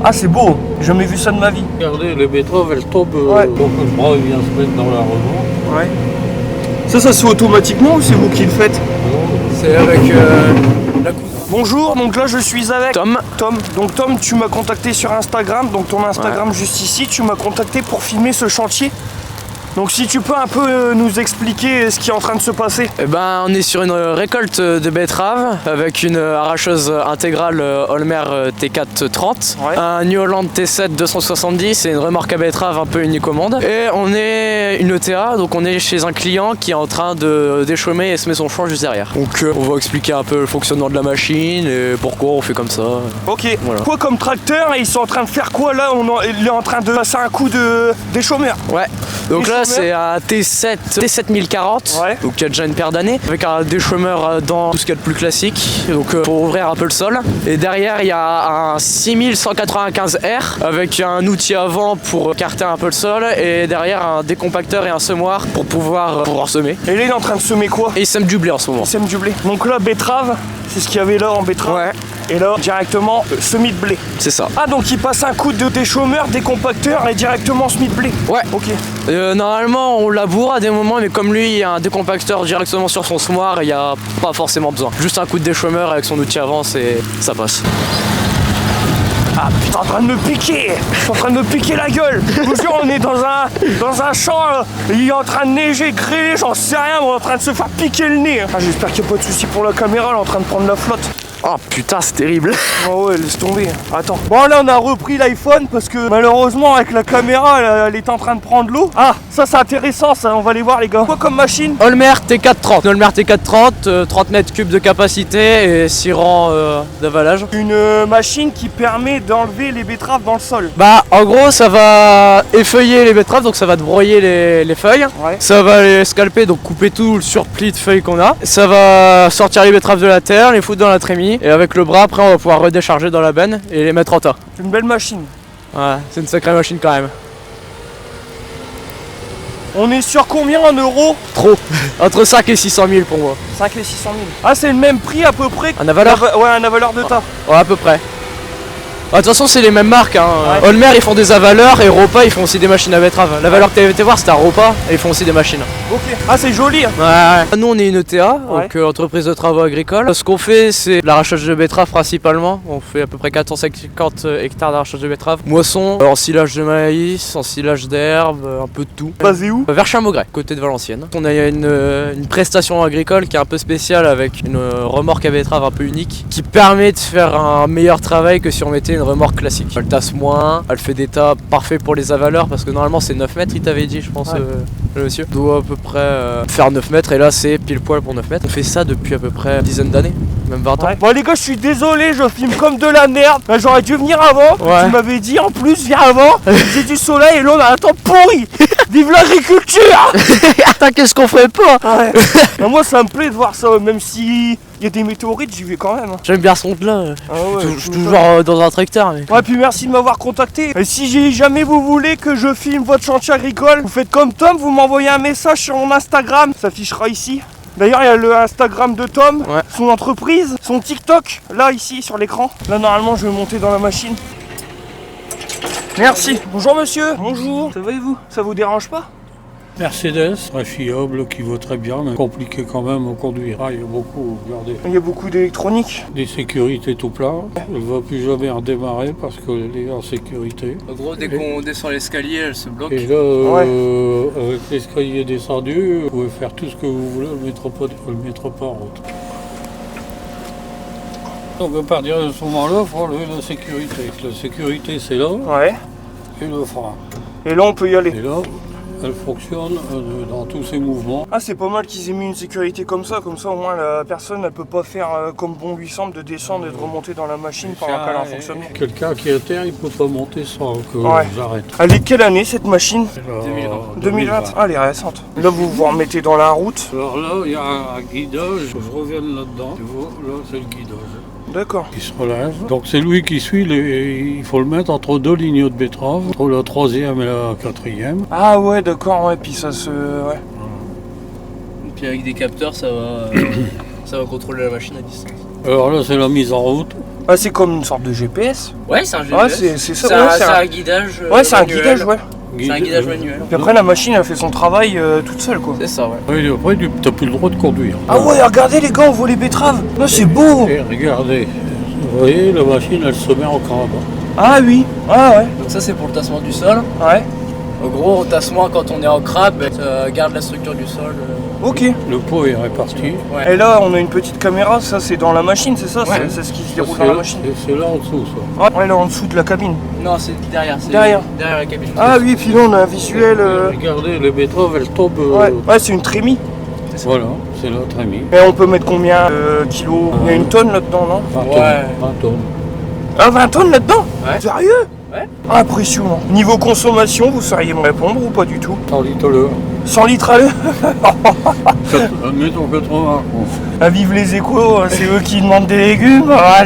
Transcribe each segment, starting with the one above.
Ah, c'est beau, j'ai jamais vu ça de ma vie. Regardez, les betteraves, elles tombent, Ouais. donc le bras il vient se mettre dans la remorque. Ouais. Ça se fait automatiquement ou c'est vous qui le faites? C'est avec la coupe. Bonjour, donc là je suis avec Tom. Donc Tom, tu m'as contacté sur Instagram, donc ton Instagram juste ici, tu m'as contacté pour filmer ce chantier. Donc si tu peux un peu nous expliquer ce qui est en train de se passer. Eh ben, on est sur une récolte de betteraves avec une arracheuse intégrale Holmer T430, Ouais. un New Holland T7 270 et une remorque à betterave un peu unique au monde. Et on est une ETA, donc on est chez un client qui est en train de déchaumer et semer son champ juste derrière. Donc on va expliquer un peu le fonctionnement de la machine et pourquoi on fait comme ça. Ok, Voilà. quoi comme tracteur et ils sont en train de faire quoi là? Il est en train de passer un coup des chômeurs. Ouais, donc Les là chômeurs. c'est un T7040, Ouais. donc il y a déjà une paire d'années, avec un déchômeur dans tout ce qu'il y a de plus classique, donc pour ouvrir un peu le sol. Et derrière il y a un 6195R avec un outil avant pour carter un peu le sol, et derrière un décompacteur et un semoir pour pouvoir semer. Et là il est en train de semer quoi? Et il sème du blé en ce moment. Il sème du blé. Donc là betterave, c'est ce qu'il y avait là en betterave. Ouais, Et là directement semis de blé. c'est ça. Ah donc il passe un coup de déchômeur, décompacteur et directement semis de blé. Ouais. Ok. Normalement on laboure à des moments, mais comme lui il y a un décompacteur directement sur son semoir, il n'y a pas forcément besoin. Juste un coup de déchômeur avec son outil avant et ça passe. Ah putain, en train de me piquer! Je suis en train de me piquer la gueule! Je vous jure, on est dans un champ, il est en train de neiger, grêler, j'en sais rien, on est en train de se faire piquer le nez! Ah, j'espère qu'il n'y a pas de soucis pour la caméra, elle est en train de prendre la flotte. Oh putain, c'est terrible. Oh ouais, laisse tomber. Attends. Bon là on a repris l'iPhone parce que malheureusement avec la caméra elle est en train de prendre l'eau. Ah ça c'est intéressant ça, on va aller voir les gars. Quoi comme machine? Holmer T430. Holmer T430, 30 mètres cubes de capacité et 6 rangs d'avalage. Une machine qui permet d'enlever les betteraves dans le sol. Bah en gros ça va effeuiller les betteraves, donc ça va te broyer les feuilles. Ouais. Ça va les scalper, donc couper tout le surplis de feuilles qu'on a. Ça va sortir les betteraves de la terre, les foutre dans la trémie. Et avec le bras après on va pouvoir redécharger dans la benne et les mettre en tas. C'est une belle machine. Ouais, c'est une sacrée machine quand même. On est sur combien en euros? Trop. Entre 5 et 600 000 pour moi. 5 et 600 000. Ah c'est le même prix à peu près? Un avaleur? Ouais, un avaleur de tas. Ouais, à peu près. De toute façon c'est les mêmes marques hein. Ouais. Holmer ils font des avaleurs et Ropa ils font aussi des machines à betterave. L'avaleur que t'avais été voir c'était un Ropa et ils font aussi des machines. Ok. Ah c'est joli. Hein. Ouais. Nous on est une ETA, Ouais. donc entreprise de travaux agricoles. Ce qu'on fait c'est l'arrachage de betteraves principalement. On fait à peu près 450 hectares d'arrachage de betteraves. Moisson, ensilage de maïs, ensilage d'herbe, un peu de tout. Basé où? Vers Chameaugret, côté de Valenciennes. On a une prestation agricole qui est un peu spéciale avec une remorque à betterave un peu unique qui permet de faire un meilleur travail que si on mettait une remorque classique. Elle tasse moins, elle fait des tas parfaits pour les avaleurs parce que normalement c'est 9 mètres, il t'avait dit je pense Ouais. le monsieur. Il doit à peu près faire 9 mètres et là c'est pile poil pour 9 mètres. On fait ça depuis à peu près une dizaine d'années, même 20 ans. Ouais. Bon les gars je suis désolé, je filme comme de la merde. Bah, j'aurais dû venir avant. Ouais. Tu m'avais dit en plus viens avant. J'ai du soleil et là on a un temps pourri. Vive l'agriculture. Putain qu'est-ce qu'on fait pas? Ouais. Bah, moi ça me plaît de voir ça, même si il y a des météorites, j'y vais quand même. Hein. J'aime bien ce monde là. Ah ouais, Je suis toujours dans un tracteur. Mais... Ouais, puis merci de m'avoir contacté. Et si jamais vous voulez que je filme votre chantier agricole, vous faites comme Tom, vous m'envoyez un message sur mon Instagram, ça affichera ici. D'ailleurs, il y a le Instagram de Tom, Ouais. son entreprise, son TikTok, là, ici, sur l'écran. Là, normalement, je vais monter dans la machine. Merci. Bonjour, monsieur. Bonjour. Ça va et vous? Ça vous dérange pas? Mercedes, très fiable, qui vaut très bien, mais compliqué quand même à conduire. Ah, il y a beaucoup, regardez, Il y a beaucoup d'électronique. des sécurités tout plein. Elle ne va plus jamais redémarrer parce qu'elle est en sécurité. En gros dès qu'on descend l'escalier elle se bloque. Et là, avec l'escalier descendu, vous pouvez faire tout ce que vous voulez, elle ne mettra pas en route. Donc à partir de ce moment-là, il faut enlever la sécurité. La sécurité, c'est là, Ouais. et le frein. Et là, on peut y aller. Et là, elle fonctionne dans tous ses mouvements. Ah, c'est pas mal qu'ils aient mis une sécurité comme ça au moins la personne elle peut pas faire comme bon lui semble de descendre et de remonter dans la machine pendant qu'elle est en fonctionnement. Quelqu'un qui est à terre, il peut pas monter sans que Ouais. j'arrête. Elle est quelle année cette machine? 2020. 2020. Ah, elle est récente. Là, vous vous remettez dans la route. Alors là, il y a un guidage, je reviens là-dedans. Tu vois, là, c'est le guidage D'accord. qui se relève. Donc c'est lui qui suit, il faut le mettre entre deux lignes de betterave, entre la troisième et la quatrième. Ah ouais, d'accord, ouais, puis ça se... Ouais. Et puis avec des capteurs ça va contrôler la machine à distance. Alors là, c'est la mise en route. Ah, c'est comme une sorte de GPS. Ouais, c'est un GPS. Ah, c'est ça. C'est Ouais, un guidage. Ouais, c'est un manuel. guidage, ouais. C'est un guidage manuel. Puis après, la machine, elle fait son travail toute seule, quoi. C'est ça, ouais. Oui, après, t'as plus le droit de conduire. Ah ouais, regardez les gars, on voit les betteraves. Là, c'est beau. Et regardez, vous voyez, la machine, elle se met en crabe. Ah oui. Ah ouais. Donc ça, c'est pour le tassement du sol. Ouais. En gros, au tassement, quand on est en crabe, ça garde la structure du sol. Ok. Le pot est réparti. Ouais. Et là, on a une petite caméra, ça c'est dans la machine, c'est ça? Ouais. C'est ce qui se Ça, déroule dans la machine. c'est là en dessous, ça. Ouais, là en dessous de la cabine. Non, c'est derrière. C'est Derrière. Derrière la cabine. Ah oui, puis là on a un visuel. Regardez, les betteraves, elles tombent. Ouais, c'est une trémie. Voilà, c'est la trémie. Et on peut mettre combien kilos? Il y a une tonne là-dedans, non? 20 Ouais. tonnes. 20 tonnes. Ah, 20 tonnes là-dedans? Ouais. Sérieux? Ouais. Impressionnant. Niveau consommation, vous sauriez me répondre ou pas du tout? 100 litres à l'heure. 100 litres à l'heure? Mettons 80. À vive les échos, c'est eux qui demandent des légumes. Ah,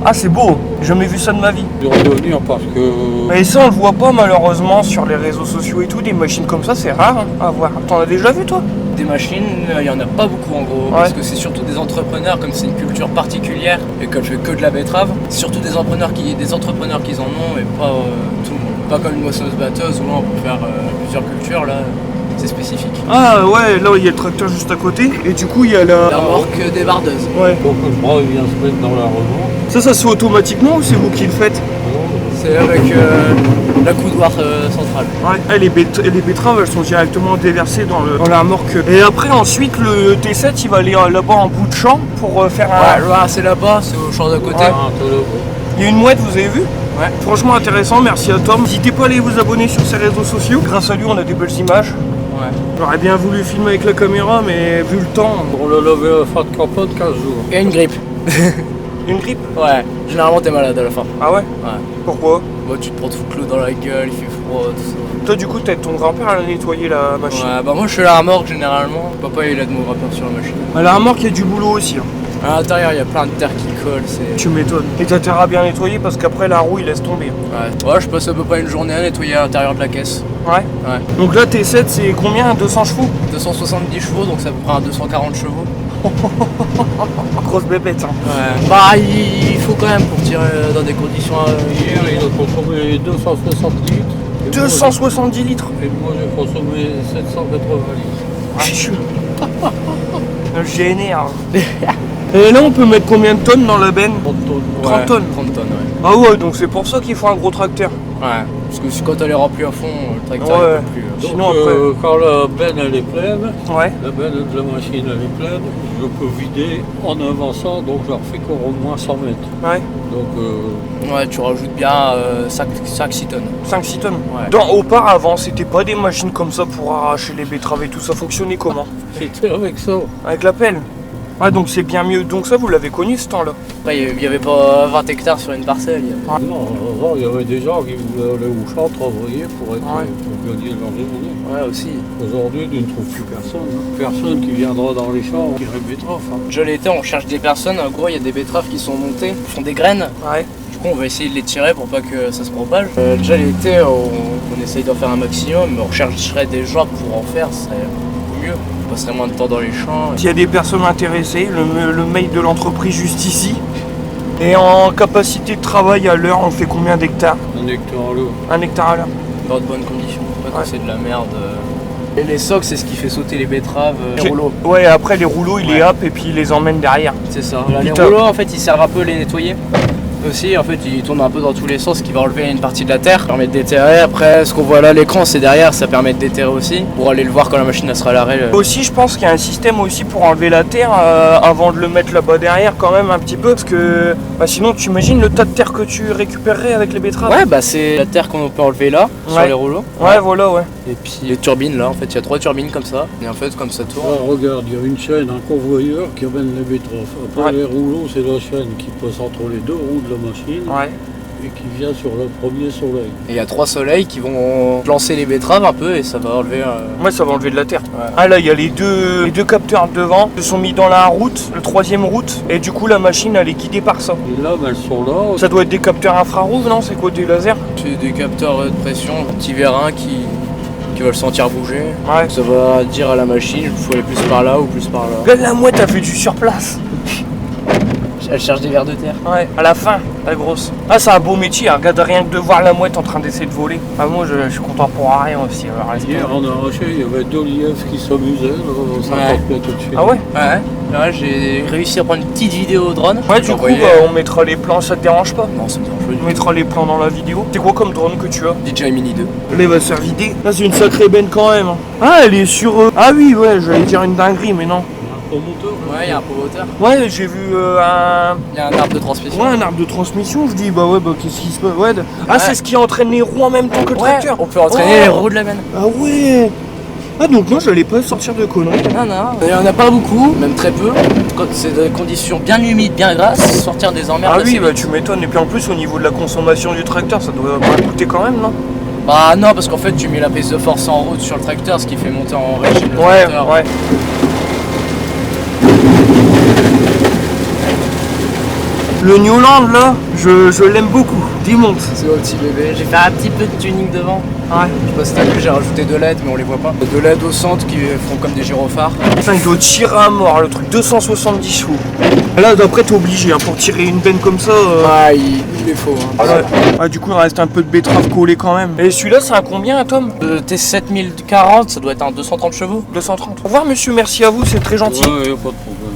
ah, c'est beau. J'ai jamais vu ça de ma vie. De revenir parce que. Et ça, on le voit pas malheureusement sur les réseaux sociaux et tout. Des machines comme ça, c'est rare à voir. T'en as déjà vu toi? Des machines, il n'y en a pas beaucoup en gros, parce que c'est surtout des entrepreneurs, comme c'est une culture particulière et qu'elle fait que de la betterave, c'est surtout des entrepreneurs qui en ont et pas tout le monde. Pas comme une moissonneuse-batteuse où là on peut faire plusieurs cultures, là c'est spécifique. Ah ouais, là il y a le tracteur juste à côté et du coup il y a la remorque débardeuses. Ouais. Donc le bras il vient se mettre dans la remorque. Ça se fait automatiquement ou c'est vous qui le faites? C'est avec la coudoir centrale. Ouais, les betteraves elles sont directement déversées dans la remorque. Et après ensuite le T7 il va aller là-bas en bout de champ pour faire un... Ouais, là c'est là-bas, c'est au champ d'à côté. Ouais. Ah, Il y a une mouette, vous avez vu? Ouais. Franchement intéressant, merci à Tom. N'hésitez pas à aller vous abonner sur ses réseaux sociaux. Grâce à lui on a des belles images. Ouais. J'aurais bien voulu filmer avec la caméra mais vu le temps... On l'a lavé à la fin de campagne 15 jours. Et une grippe. Une grippe? Ouais, généralement t'es malade à la fin. Ah ouais? Ouais. Pourquoi? Bah, tu te prends tout le clos dans la gueule, il fait froid, tout ça. Toi du coup t'as ton grand-père à nettoyer la machine. Ouais, bah moi je fais la remorque généralement. Papa il aide mon rappeur sur la machine. À la remorque il y a du boulot aussi. Hein. À l'intérieur il y a plein de terre qui colle, c'est. Tu m'étonnes. Et t'as intérêt à bien nettoyer parce qu'après la roue il laisse tomber. Ouais, je passe à peu près une journée à nettoyer à l'intérieur de la caisse. Ouais. Ouais. Donc là T7 c'est combien? 200 chevaux? 270 chevaux donc ça vous prend 240 chevaux. Grosse bébête hein. Ouais. Bah il faut quand même pour tirer dans des conditions. Hier il a consommé 260 litres. 270 litres. Et moi j'ai consommé 780 litres. Ah, je suis... Génial. Et là on peut mettre combien de tonnes dans la benne? 30 tonnes. 30 tonnes. 30 tonnes, ouais. Ah ouais, donc c'est pour ça qu'il faut un gros tracteur. Ouais. Parce que quand elle est remplie à fond, le tracteur Ouais. il peut plus. Donc Sinon, après- quand la benne elle est pleine, Ouais. la benne de la machine elle est pleine, je peux vider en avançant, donc je refais qu'au moins 100 mètres. Ouais. Donc Ouais, tu rajoutes bien 5-6 tonnes. 5-6 tonnes. Ouais. Auparavant, c'était pas des machines comme ça pour arracher les betteraves et tout. Ça fonctionnait comment? c'était avec ça. Avec la pelle. Ah donc c'est bien mieux. Donc ça vous l'avez connu ce temps-là? Après il y avait pas 20 hectares sur une parcelle. Non, avant il y avait des gens qui voulaient aller au champ travailler pour Ouais. gagner leur journée. Ouais aussi. Aujourd'hui, tu ne trouves plus personne. Hein. Personne qui viendra dans les champs qui rêve betterave. Hein. Déjà l'été on cherche des personnes, en gros il y a des betteraves qui sont montées, qui font des graines. Ouais. Du coup on va essayer de les tirer pour pas que ça se propage. Déjà l'été on essaye d'en faire un maximum, mais on rechercherait des gens pour en faire, ce serait beaucoup mieux. On passerait moins de temps dans les champs. S'il y a des personnes intéressées, le mail de l'entreprise juste ici. Et en capacité de travail à l'heure, on fait combien d'hectares? Un hectare à l'heure. 1 hectare à l'heure. Dans de bonnes conditions, pas que Ouais. c'est de la merde. Et les socs c'est ce qui fait sauter les betteraves, les rouleaux. Ouais, après les rouleaux, il les Ouais. happe et puis il les emmène derrière. C'est ça. Là, les Putain. rouleaux en fait ils servent un peu à les nettoyer. Aussi en fait ils tournent un peu dans tous les sens, ce qui va enlever une partie de la terre, permet de déterrer. Après ce qu'on voit là à l'écran c'est derrière, ça permet de déterrer aussi, pour aller le voir quand la machine elle sera à l'arrêt. Aussi, je pense qu'il y a un système aussi pour enlever la terre avant de le mettre là-bas derrière quand même un petit peu. Parce que sinon, tu imagines le tas de terre que tu récupérerais avec les betteraves? Ouais bah c'est la terre qu'on peut enlever là, sur Ouais. les rouleaux. Ouais, voilà, ouais. Et puis les turbines là, en fait il y a 3 turbines comme ça, et en fait comme ça tourne. Là, regarde, il y a une chaîne, un convoyeur qui amène les betteraves. Après, Ouais. les rouleaux, c'est la chaîne qui passe entre les deux roues de la machine Ouais. et qui vient sur le premier soleil. Et il y a 3 soleils qui vont lancer les betteraves un peu et ça va enlever. Ouais, ça va enlever de la terre. Ouais. Ah là, il y a les deux capteurs devant qui sont mis dans la route, le 3e route, et du coup la machine elle est guidée par ça. Et là, ben, elles sont là. Ça doit être des capteurs infrarouges, non? C'est quoi, des lasers? C'est des capteurs de pression, petits vérins qui veulent sentir bouger. Ouais. Ça va dire à la machine, il faut aller plus par là ou plus par là. Là, la mouette a fait du surplace. Elle cherche des vers de terre. Ouais, à la fin, la grosse. Ah, c'est un beau métier, hein. Regarde rien que de voir la mouette en train d'essayer de voler. Ah, moi, je suis content pour rien aussi. Hier, on a arraché, il y avait 2 lièvres qui s'amusaient, là, 50 mètres au-dessus. Ah ouais? Ouais. Là, j'ai réussi à prendre une petite vidéo au drone. Ouais, du coup, on mettra les plans, ça te dérange pas? Non, ça me dérange pas du On mettra les plans dans la vidéo. C'est quoi comme drone que tu as? DJI Mini 2. Là, il va se faire vider. Là, c'est une sacrée benne quand même. Ah, elle est sur... Ah oui, ouais, j'allais dire une dinguerie, mais non. Au moteur. Ouais, il y a un promoteur. Ouais, j'ai vu un... Il y a un arbre de transmission. Ouais, un arbre de transmission. Je dis, bah ouais, bah qu'est-ce qui se passe? Ouais. Ah, Ouais. c'est ce qui entraîne les roues en même temps que le tracteur. On peut entraîner les roues de la benne. Ah ouais. Ah, donc moi, j'allais pas sortir de conneries. Non, non. Il y en a pas beaucoup, même très peu. Quand c'est des conditions bien humides, bien grasses, sortir des emmerdes. Ah oui, assez bah vite. tu m'étonnes. Et puis en plus, au niveau de la consommation du tracteur, ça doit pas coûter quand même, non? Bah non, parce qu'en fait, tu mets la prise de force en route sur le tracteur, ce qui fait monter en régime le Ouais, tracteur. ouais. Le Newland là, je l'aime beaucoup. Démonte. C'est mon petit bébé. J'ai fait un petit peu de tuning devant. Ouais. Je sais pas si t'as vu, j'ai rajouté 2 LED, mais on les voit pas. 2 LED au centre qui font comme des gyrophares. Putain, il doit tirer à mort le truc. 270 chevaux. Là, d'après, t'es obligé hein, pour tirer une benne comme ça. Ah, il est faux. Hein. Ah, du coup, il reste un peu de betterave collée quand même. Et celui-là, c'est un combien, Tom? Le T7040, ça doit être un 230 chevaux. 230. Au revoir, monsieur. Merci à vous. C'est très gentil. Ouais, y a pas de problème.